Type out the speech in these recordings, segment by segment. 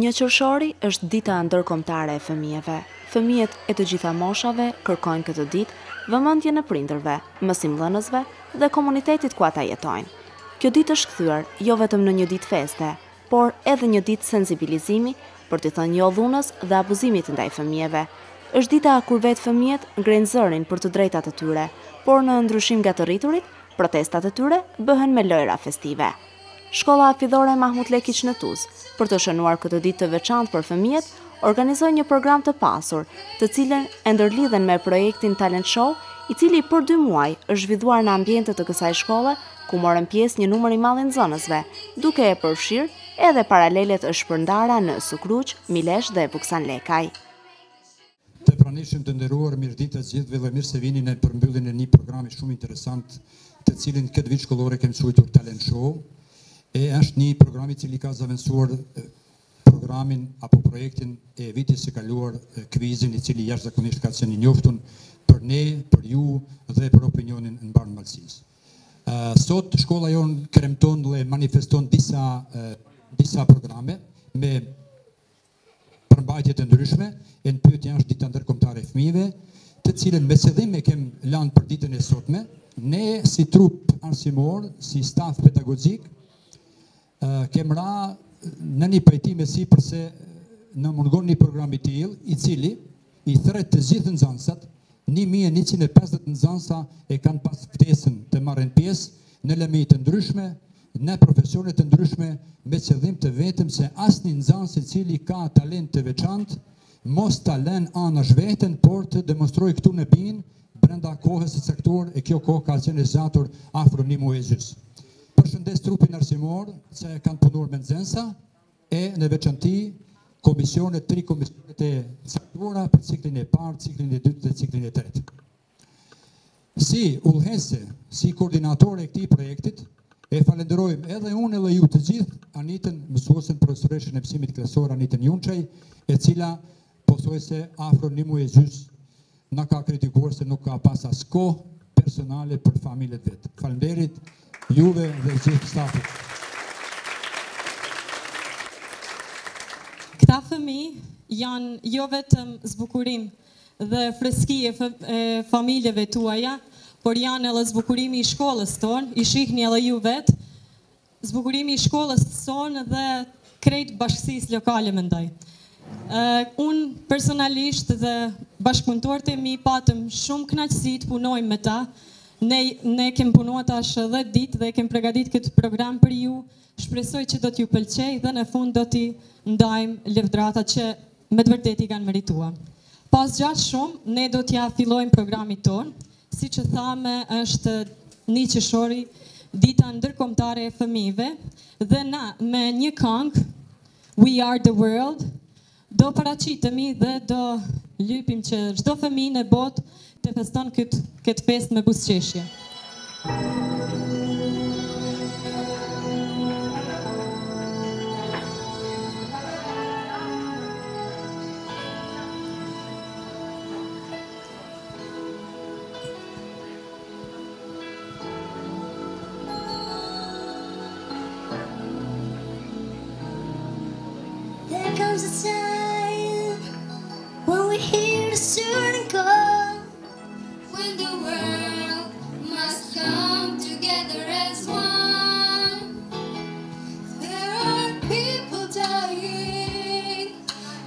1 qershori është dita ndërkombëtare e fëmijëve. Fëmijët e të gjitha moshave kërkojnë këtë ditë vëmendjen e prindërve, mësimdhënësve dhe komunitetit ku ata jetojnë. Kjo ditë është kthyer jo vetëm në një ditë feste, por edhe një ditë sensibilizimi për të thënë jo dhunës dhe abuzimit ndaj fëmijëve. Është dita kur vetë fëmijët ngrenë zërin për të drejtat e tyre, por në ndryshim nga të rriturit, protestat e tyre bëhen me lojra festive. Shkolla Fillore Mahmut Lekiç në Tuzë, për të shënuar këtë ditë të veçantë për fëmijët, organizoi një program të pasur, të cilën e ndërlidhen me projektin Talent Show, i cili për 2 muaj është zhvilluar në ambientet të kësaj shkolle, ku morën pjesë një numër i madh nxënësve, duke e përfshirë edhe paralelet e shpërndara në Sukruq, Milesh dhe Buksan Lekaj. Të pranishëm të nderuar, mirëditë të gjithëve dhe mirë se vini në përmbylljen e një programi shumë interesant, të cilin këtë vit shkollore kemi quajtur Talent Show. E është një program i cili ka zëvendësuar programin apo projektin e vitit së kaluar, kvizin i cili jashtëzakonisht ka qenë i njoftun për ne, për ju dhe për opinionin në mbar Malësisë. Sot shkolla jonë kremton dhe manifeston disa programe me përmbajtje të ndryshme, e në pyetja është dita ndërkombëtare e fëmijëve, të cilën me qëllim e kem lanë për ditën e sotme. Ne si trup arsimor, si staf pedagogjik, kem ra në një pajtime si përse në mungon një program i tillë, i cili i thret të gjithë nxënësat, 1150 nxënësa e kanë pas ftesën të marrin pjesë në lëmi të ndryshme, në profesione të ndryshme, me qëllim të vetëm se asnjë nxënës i cili ka talent të veçantë, mos ta lën anash veten, por të demonstrojë këtu në BIN brenda kohës së caktuar, e kjo kohë ka qenë zgjatur afro 1 muaj e gjys. Përshëndes trupin arsimor që kanë punuar me nxënësa e në veçanti komisionet, 3 komisionet e caktuara për ciklin e parë, ciklin e dytë dhe ciklin e tretë. Si udhëheqëse, si koordinatore e këtij projektit, e falenderojmë edhe unë edhe ju të gjithë Anitën, mësuesen profesoreshën e mësimit klasor Anitën Junçaj, e cila pothuajse afro 1 muaj e gjys na ka kritikuar se nuk ka pas as kohë personale për familjet vet. Faleminderit juve dhe gjithë stafit. Këta fëmijë janë jo vetëm zbukurim dhe freski e familjeve tuaja, por janë edhe zbukurimi i shkollës tonë, i shihni edhe ju vetë, zbukurimi i shkollës tonë dhe krejt bashkësisë lokale mendoj. Unë personalisht dhe bashkëpunëtorët e mi patëm shumë kënaqësi të punojmë me ta. Ne kem punuar tash 10 ditë dhe kem përgatitur këtë program për ju. Shpresoj që do t'ju pëlqej dhe në fund do t'i ndajmë lëvdrata që me të vërtetë i kanë merituar. Pas gjatë shumë, ne do t'ja fillojmë programin ton. Siç e thamë, është 1 qershori, dita ndërkombëtare e fëmijëve, dhe na me një këngë, We Are the World, do paraqitemi dhe do lypim që çdo fëmijë në botë të feston këtë festë me buzëqeshje. There comes a time when we hear the certain call, when the world must come together as one. There are people dying,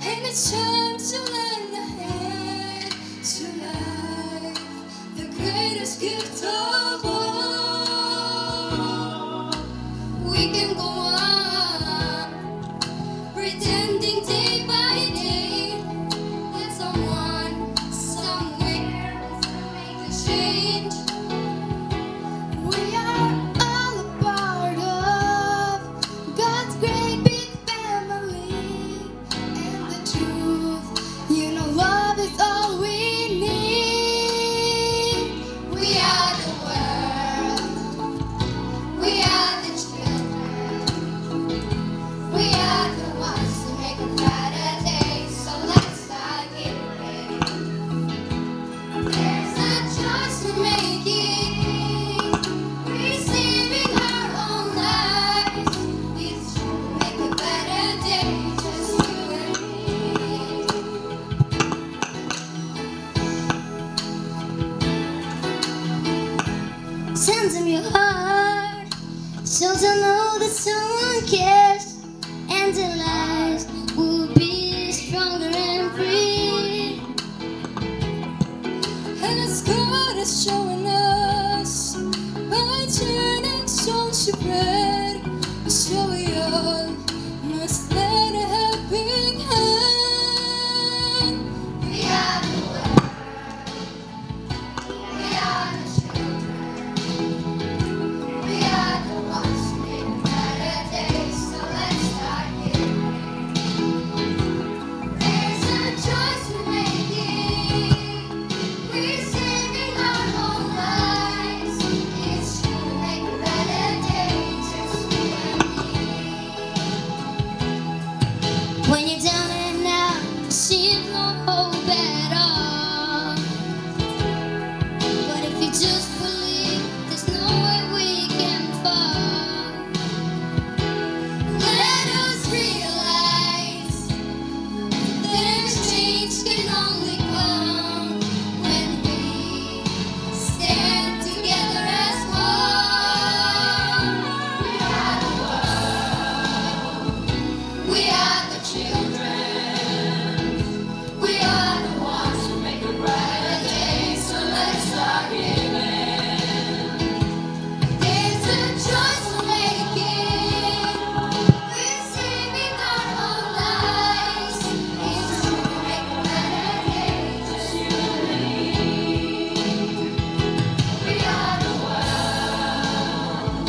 and it's time to lend a hand to life, the greatest gift of all. We can go on, pretending day by day that someone somewhere will make a change. We are all a part of God's great big family, and the truth hands on your heart, so to know that someone cares, and the lives will be stronger and free. As God is showing us by turning stones to bread, so we all must lend a helping hand. We are the world. We are the children. We are the ones who make better days, so let's start giving. There's a choice we're making. We're saving our own lives. It's true, make a better day, just you and me. When you're down and out, seems no hope at all. But if you just believe, there's no way we can fall. Let us realize that change can only come when we stand together as one. We are the world. We are the children. We are the ones who make a brighter day, so let's start giving. There's a choice we're making. We're saving our own lives. It's true, make a better day, just you and me. We are the world.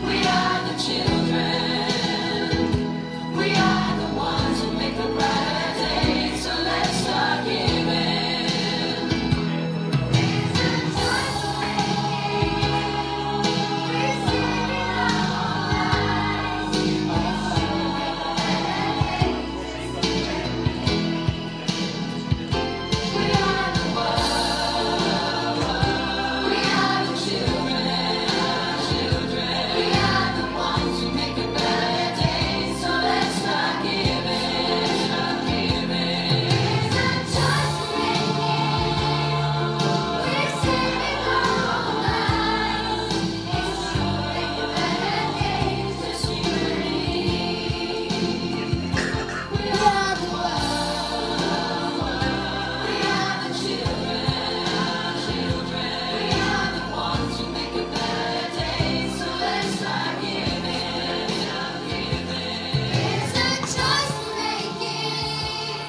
We are the children. We are the ones who make a brighter day, so let's start giving. There's a choice we're making. We're saving our own lives. It's true, make a better day, just you and me. We are the world. We are the children. We are the ones who make a better day, so let's start giving. There's a choice we're making. We're saving our own lives. It's true, make a better day, just you and me. We are the world. We are the children. We are the ones who make a better day, so let's start giving. There's a choice we're making.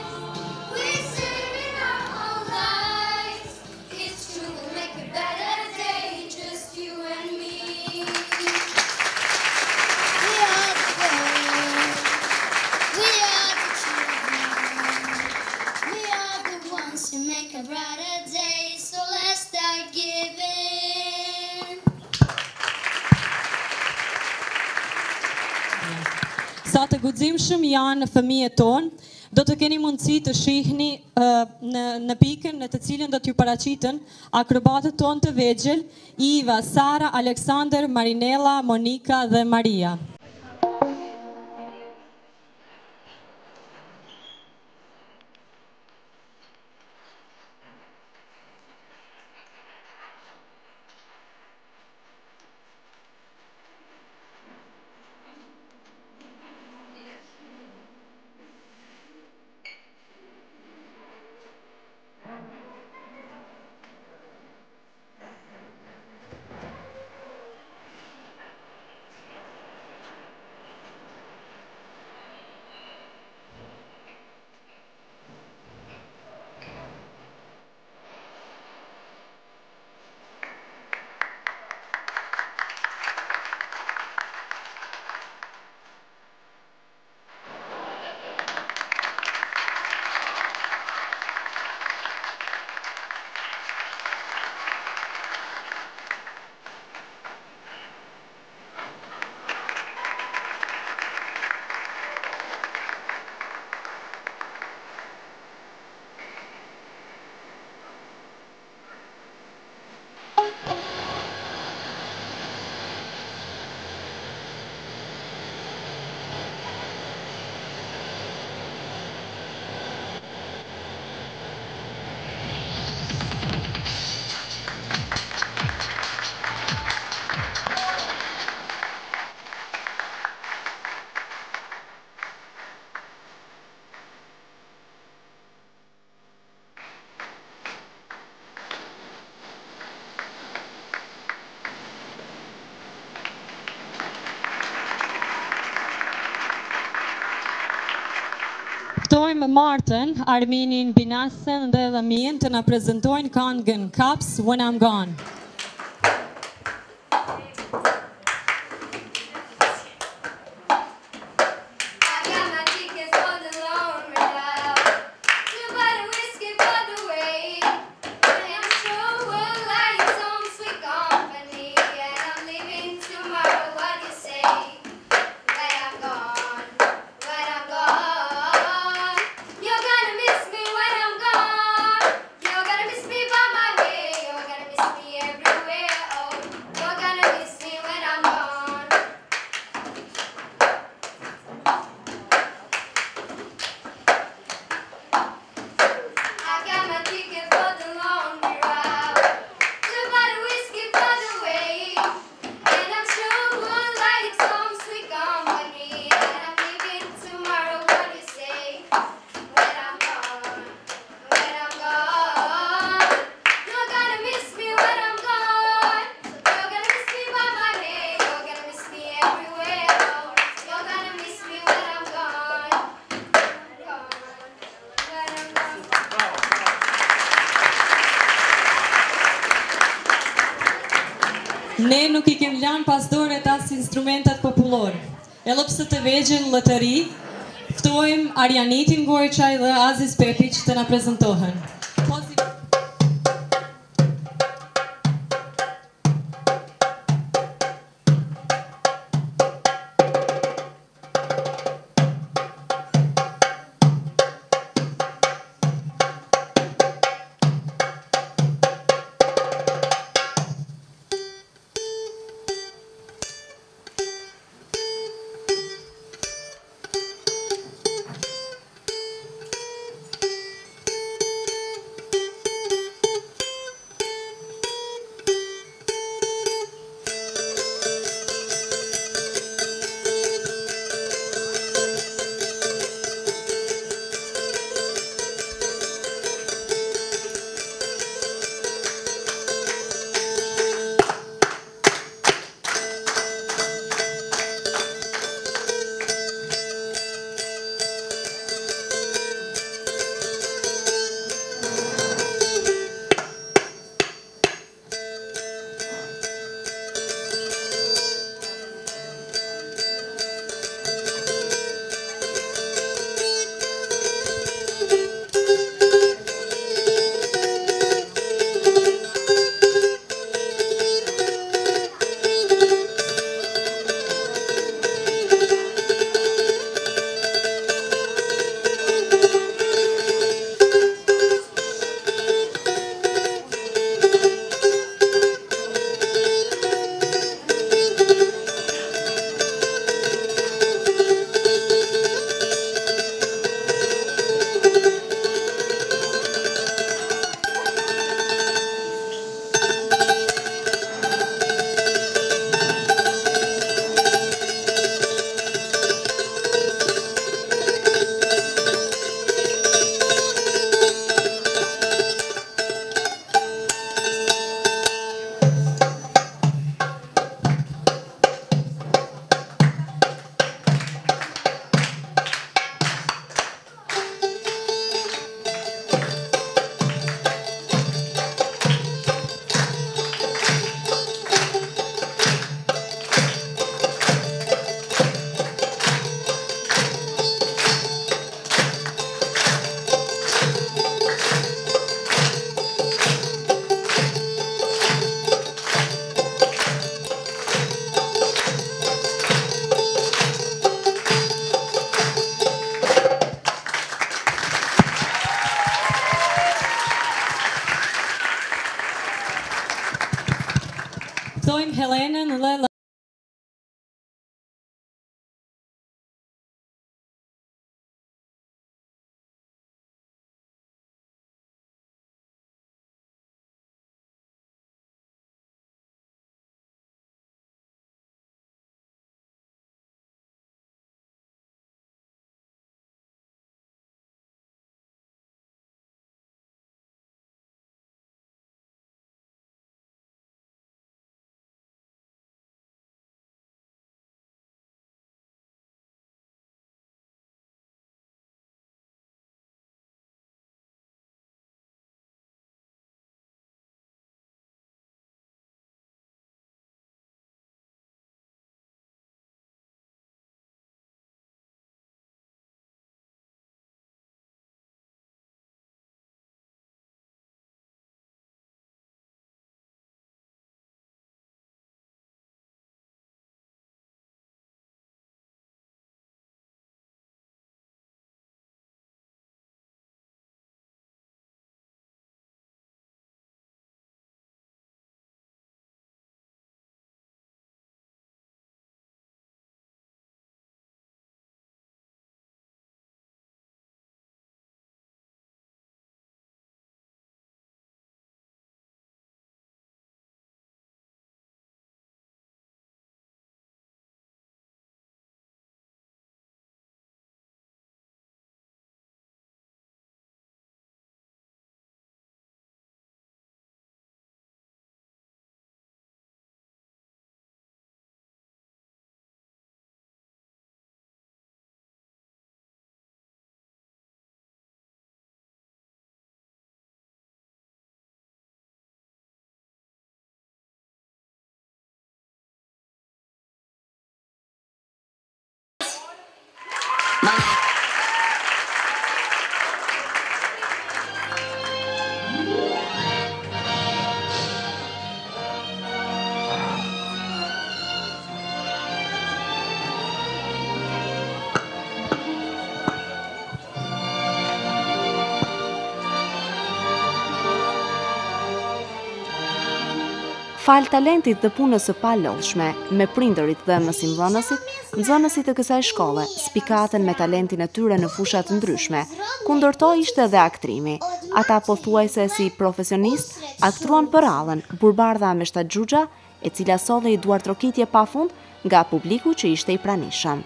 We're saving our own lives. It's true, we'll make a better day, just you and me. We are the world. We are the children. We are the ones who make a brighter day, so let's start giving. Sa të guximshëm janë fëmijët tonë, do të keni mundësi të shihni në pikën në të cilën do t'ju paraqiten akrobatët tonë të vegjël, Iva, Sara, Aleksander, Marinela, Monika dhe Maria. Ftojmë Martën, Arminin Binasen dhe Dhamin të na prezantojnë këngën Cups When I'm Gone. Ne nuk I kem lanë pas dore as instrumentat popullor. Edhe pse të vegjël lotëri, ftojmë Arjanitin Gojçaj dhe Aziz Pepić të na prezantohen. Ftojmë Helenën dhe Fal talentit dhe punës së palodhshme me prindërit dhe mësimdhënësit, nxënësit e kësaj shkolle spikaten me talentin e tyre në fusha të ndryshme, ku ndërto ishte edhe aktrimi. Ata pothuajse si profesionist aktruan për rallën Burbardha Meshta Xhuxha, e cila solli duartrokitje pafund nga publiku që ishte i pranishëm.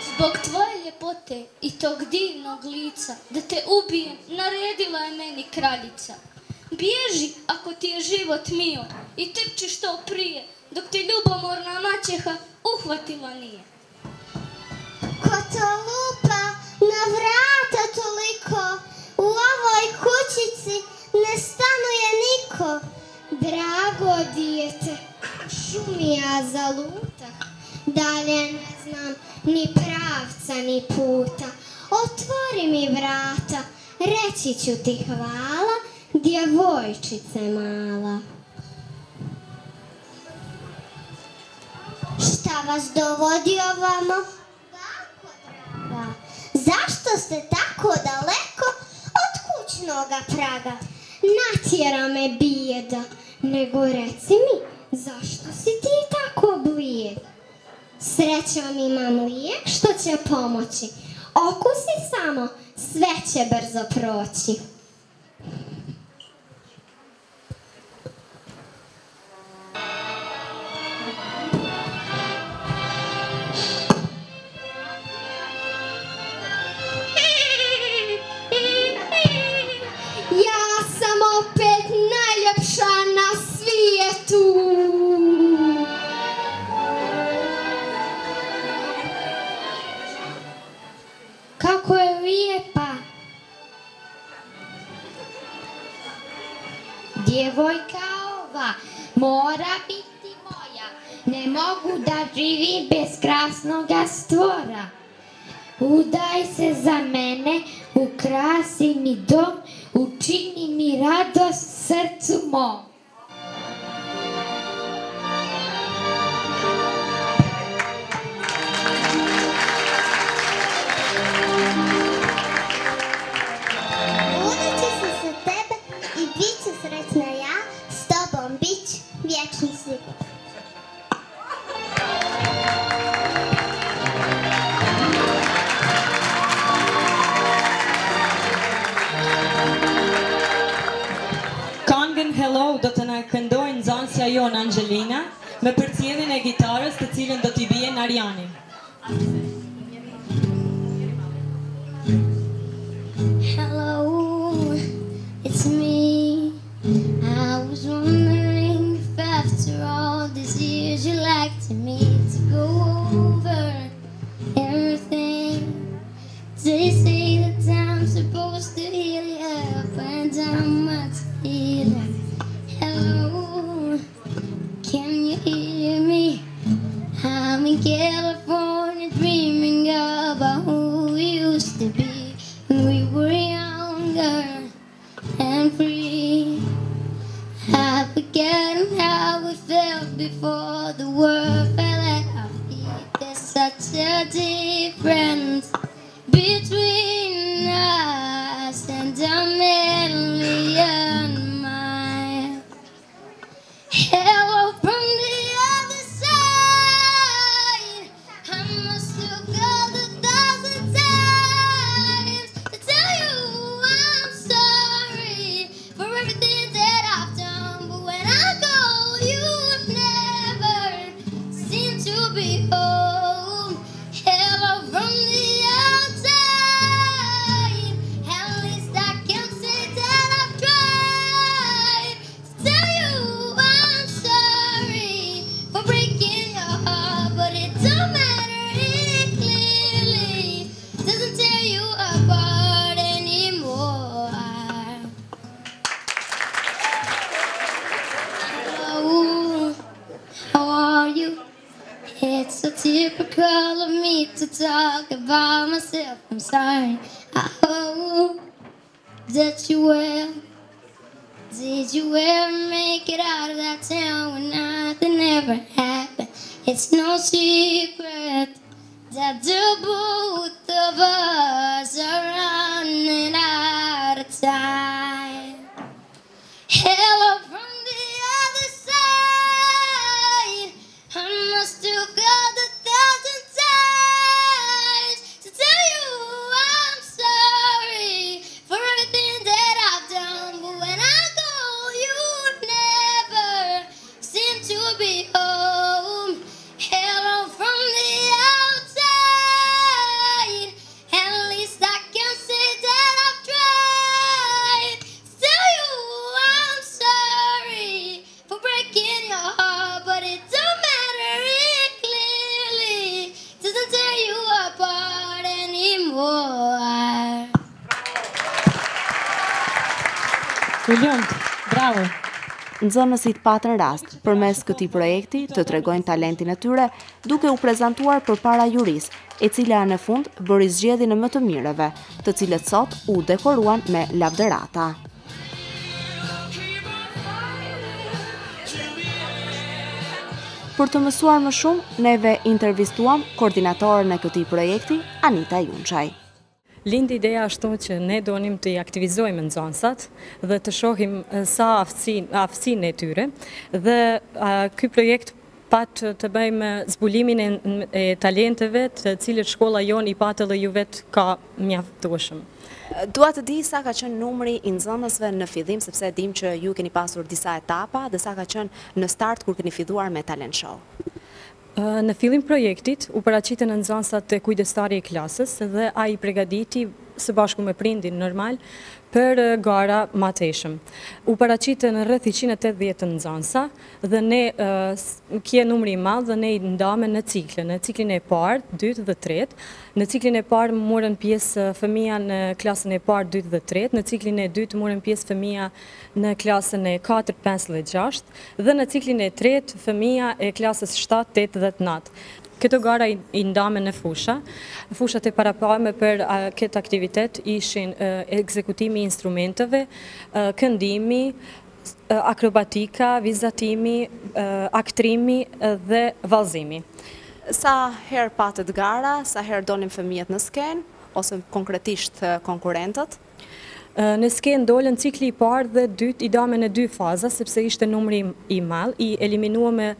Zbog tvoje ljepote i tog divnog lica, da te ubijem, naredila je meni kraljica. Bježi ako ti je život mio i trči što prije, dok te ljubomorna maćeha uhvatila nije. Ko to lupa na vrata toliko, u ovoj kućici ne stanuje niko. Drago dijete, šumija zalutah, dalje ne znam ni pravca ni puta. Otvori mi vrata, reći ću ti hvala, djevojčice mala. Šta vas dovodi ovamo? Bako draga, zašto ste tako daleko od kućnoga praga? Natjera me bijeda, nego reci mi, zašto si ti tako blijeda? Srećom imam lijek što će pomoći, okusi samo, sve će brzo proći. Ja sam opet najljepša na svijetu. Kako je lijepa. Djevojka ova mora biti moja. Ne mogu da živim bez krasnoga stvora. Udaj se za mene, ukrasi mi dom, učini mi radost srcu mom. Budući se za tebe i bit ću sretna ja, s tobom bit ću vječno sigurna. Këngën Hello do të na këndojë nxënësja jonë Angelina me përcjelljen e gitarës, të cilën do t'i bie Ariani. Hello, it's me. I was wondering if after all these years you'd like me to go over everything. They say that I'm supposed to heal you up, and I'm not feeling. Hello, can you hear me? I'm in California dreaming about who we used to be when we were younger and free. I've forgotten how we felt before the world fell at our feet. There's such a difference between us and a million miles. Hello from the other side. I must have called 1,000 times to tell you I'm sorry for everything that I've done. But when I call, you never seem to be home. Hello from the outside. At least I can say that I've tried to tell you I'm sorry for breaking your heart, but it don't matter. It clearly doesn't tear you apart anymore. you. It's so typical of me to talk about myself. I'm sorry. I hope that you will. Did you ever make it out of that town when nothing ever happened? It's no secret that the both of us are running out of time. Hello from the other side. I must have called 1,000 times to tell you I'm sorry for everything that I've done. But when I call, you never seem to be home. Hello from the outside. At least I can say that I've tried to tell you I'm sorry for breaking your heart, but it don't matter, it clearly doesn't tear you apart anymore. Bravo. Nxënësit patën rast përmes këtij projekti të tregojnë talentin e tyre duke u prezantuar përpara jurisë, e cila në fund bëri zgjedhjen e më të mirëve, të cilët sot u dekoruan me lavderata. Për të mësuar më shumë, neve intervistuam koordinatorën e këtij projekti, Anita Junçaj. Lindi ideja ashtu që ne donim të i aktivizojmë nxënësat dhe të shohim sa aftësinë e tyre dhe ky projekt pat të bëjmë zbulimin e talenteve të cilët shkolla jonë i patë dhe ju vetë ka mjaftueshëm. Dua të di sa ka qenë numri i nxënësve në fillim, sepse dim që ju keni pasur disa etapa dhe sa ka qenë në start kur keni filluar me talent show. Në fillim projektit u paraqitën nxënësat të kujdestari i klasës dhe ai përgatiti së bashku me prindin normal për gara mateshëm. U paraqitën rreth 180 nxënësa dhe ne kje numri i madh dhe ne i ndame në ciklin e parë, dytë dhe tretë. Në ciklin e parë morën pjesë fëmija në klasën e parë, dytë dhe tretë, në ciklin e dytë morën pjesë fëmija në klasën e 4, 5 dhe 6 dhe në ciklin e tretë fëmija e klasës 7, 8 dhe 9. Këto gara i ndame në fusha. Fushat e parapame për këtë aktivitet ishin ekzekutimi i instrumenteve, këndimi, akrobatika, vizatimi, aktrimi dhe vallëzimi. Sa herë patët gara, sa herë donin fëmijët në skenë, ose konkretisht konkurrentët? Në skenë dolën cikli i parë dhe dytë i dame në 2 faza, sepse ishte numri i madh, i eliminuame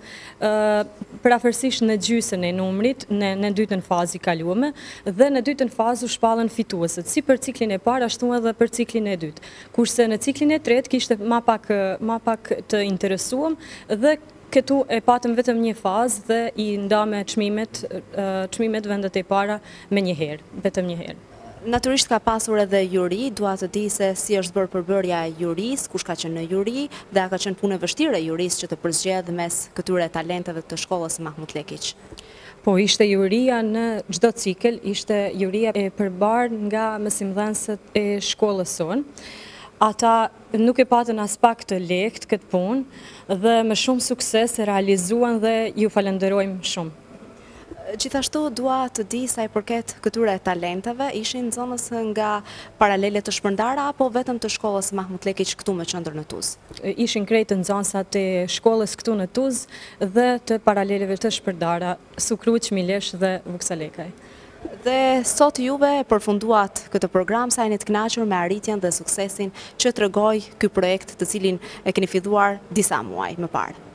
parafërsisht në gjysën e numrit, në dytën fazë i kaluame, dhe në dytën fazë u shpallën fituesët, si për ciklin e parë, ashtu edhe për ciklin e dytë. Kurse në ciklin e tretë kishte ma pak të interesuam dhe këtu e patëm vetëm një fazë dhe i ndame çmimet vendet e para me një herë, vetëm një herë. Natyrisht ka pasur edhe juri, dua të di se si është bërë përbërja e jurisë, kush ka qenë në juri dhe a ka qenë punë e vështirë e jurisë që të përzgjedhë mes këtyre talenteve të shkollës Mahmut Lekić. Po, ishte juria në çdo cikël, ishte juria e përbarë nga mësimdhënësët e shkollës sonë. Ata nuk e patën as pak të lehtë këtë punë dhe me shumë sukses e realizuan dhe ju falenderojmë shumë. Gjithashtu dua të di sa i përket këtyre talenteve, ishin nxënës nga paralele të shpërndara apo vetëm të shkollës Mahmut Lekić këtu me qendër në Tuzë? Ishin krejt nxënësat e shkollës këtu në Tuzë dhe të paraleleve të shpërndara, Sukruq, Milesh dhe Vuksalekaj. Dhe sot juve përfunduat këtë program, sa jeni të kënaqur me arritjen dhe suksesin që tregoi ky projekt të cilin e keni filluar disa muaj më parë.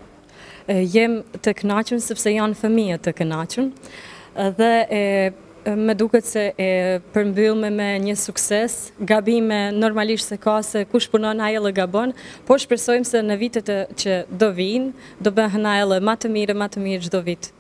Jem të kënaqur sepse janë fëmijë të kënaqur dhe me duket se e përmbyllme me një sukses, gabime normalisht se ka se kush punon ai edhe gabon, po shpresojmë se në vitet që do vinë, do bëhen ai edhe më të mirë çdo vit.